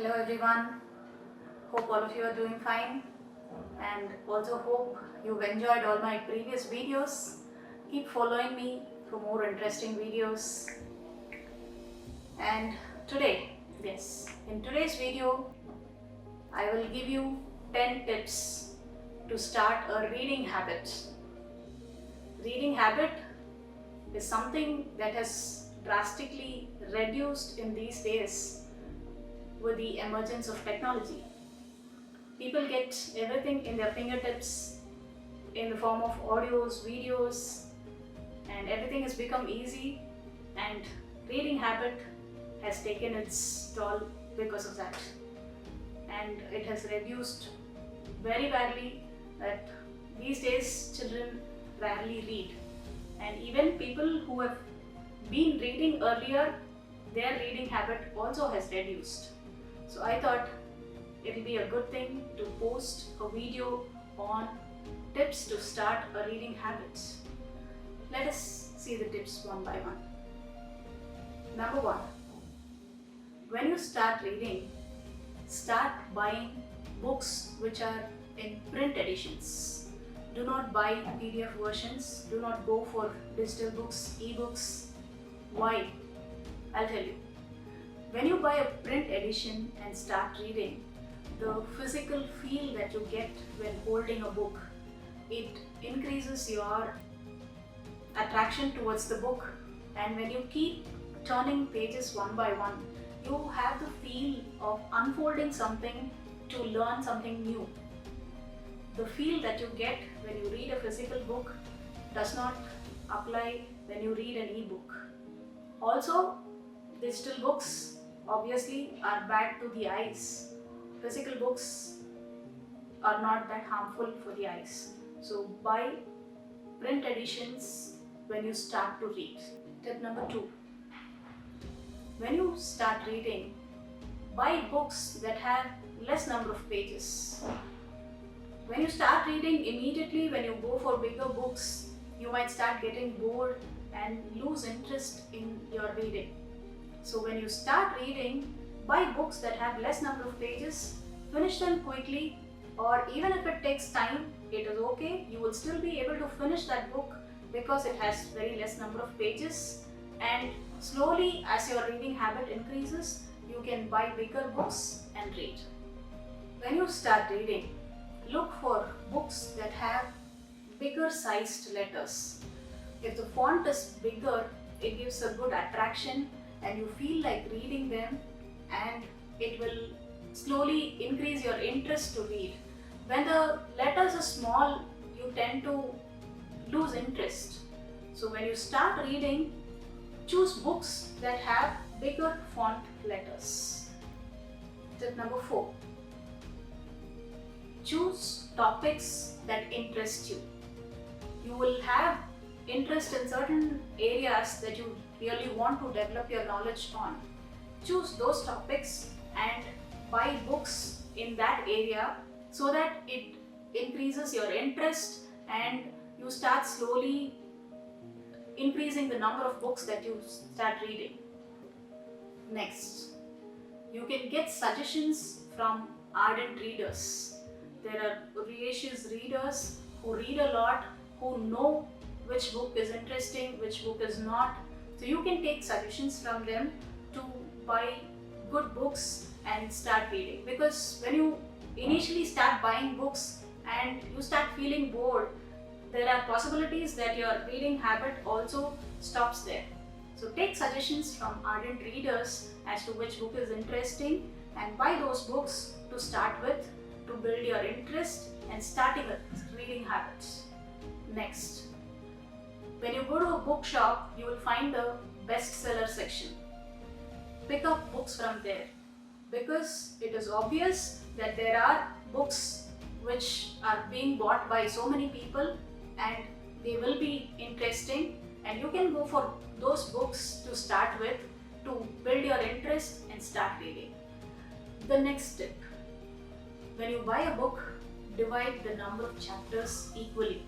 Hello everyone, hope all of you are doing fine and also hope you've enjoyed all my previous videos. Keep following me for more interesting videos. And in today's video, I will give you 10 tips to start a reading habit. Reading habit is something that has drastically reduced in these days with the emergence of technology. People get everything in their fingertips in the form of audios, videos, and everything has become easy, and reading habit has taken its toll because of that. And it has reduced very badly that these days children rarely read. And even people who have been reading earlier, their reading habit also has reduced. So I thought it will be a good thing to post a video on tips to start a reading habit. Let us see the tips one by one. Number 1. When you start reading, start buying books which are in print editions. Do not buy PDF versions. Do not go for digital books, e-books. Why? I'll tell you. When you buy a print edition and start reading, the physical feel that you get when holding a book, it increases your attraction towards the book, and when you keep turning pages one by one, you have the feel of unfolding something to learn something new. The feel that you get when you read a physical book does not apply when you read an e-book. Also, digital books obviously are bad to the eyes. Physical books are not that harmful for the eyes. So buy print editions when you start to read. Tip number 2. When you start reading, buy books that have less number of pages. When you start reading, immediately when you go for bigger books, you might start getting bored and lose interest in your reading. So when you start reading, buy books that have less number of pages, finish them quickly, or even if it takes time, it is okay. You will still be able to finish that book because it has very less number of pages, and slowly as your reading habit increases, you can buy bigger books and read. When you start reading, look for books that have bigger sized letters. If the font is bigger, it gives a good attraction and you feel like reading them, and it will slowly increase your interest to read. When the letters are small, you tend to lose interest. So when you start reading, choose books that have bigger font letters. Tip number 4. Choose topics that interest you. You will have interest in certain areas that you really want to develop your knowledge on. Choose those topics and buy books in that area so that it increases your interest and you start slowly increasing the number of books that you start reading. Next, you can get suggestions from ardent readers. There are voracious readers who read a lot, who know which book is interesting, which book is not. So you can take suggestions from them to buy good books and start reading. Because when you initially start buying books and you start feeling bored, there are possibilities that your reading habit also stops there. So take suggestions from ardent readers as to which book is interesting and buy those books to start with to build your interest and starting with reading habits. Next, when you go to a bookshop, you will find the bestseller section. Pick up books from there because it is obvious that there are books which are being bought by so many people and they will be interesting, and you can go for those books to start with to build your interest and start reading. The next tip. When you buy a book, divide the number of chapters equally.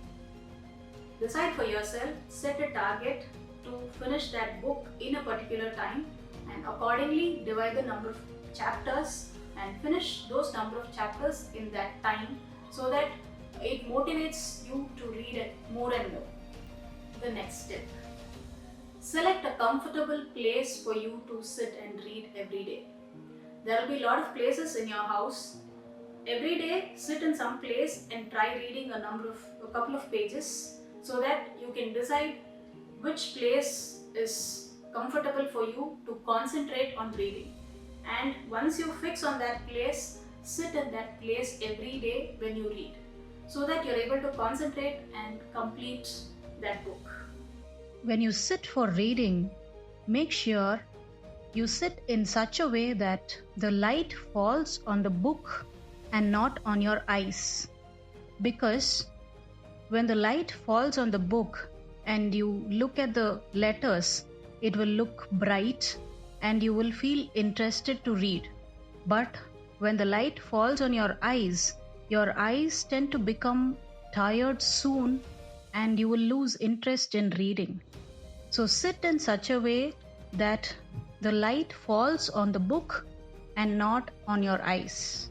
Decide for yourself, set a target to finish that book in a particular time, and accordingly divide the number of chapters and finish those number of chapters in that time so that it motivates you to read it more and more. The next tip. Select a comfortable place for you to sit and read every day. There will be a lot of places in your house. Every day, sit in some place and try reading a couple of pages so that you can decide which place is comfortable for you to concentrate on reading. And once you fix on that place, sit in that place every day when you read so that you're able to concentrate and complete that book. When you sit for reading, make sure you sit in such a way that the light falls on the book and not on your eyes. Because when the light falls on the book and you look at the letters, it will look bright and you will feel interested to read. But when the light falls on your eyes tend to become tired soon and you will lose interest in reading. So sit in such a way that the light falls on the book and not on your eyes.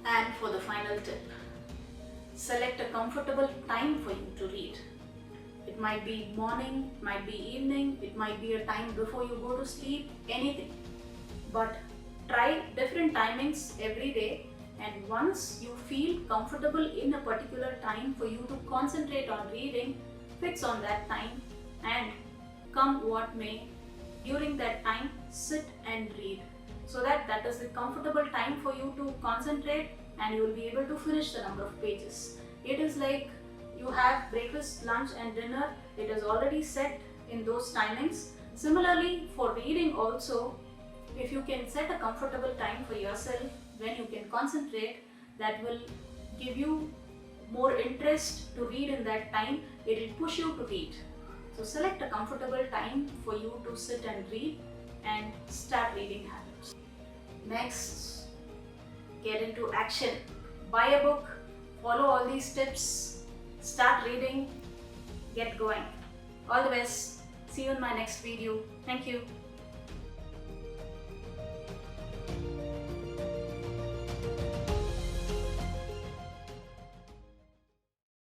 And for the final tip, select a comfortable time for you to read. It might be morning, it might be evening, it might be a time before you go to sleep, anything. But try different timings every day, and once you feel comfortable in a particular time for you to concentrate on reading, fix on that time, and come what may, during that time sit and read so that is the comfortable time for you to concentrate and you will be able to finish the number of pages. It is like you have breakfast, lunch and dinner, it is already set in those timings. Similarly for reading also, if you can set a comfortable time for yourself when you can concentrate, that will give you more interest to read in that time, it will push you to read. So select a comfortable time for you to sit and read and start reading habits. Next, get into action. Buy a book, follow all these tips, start reading, get going. All the best. See you in my next video. Thank you.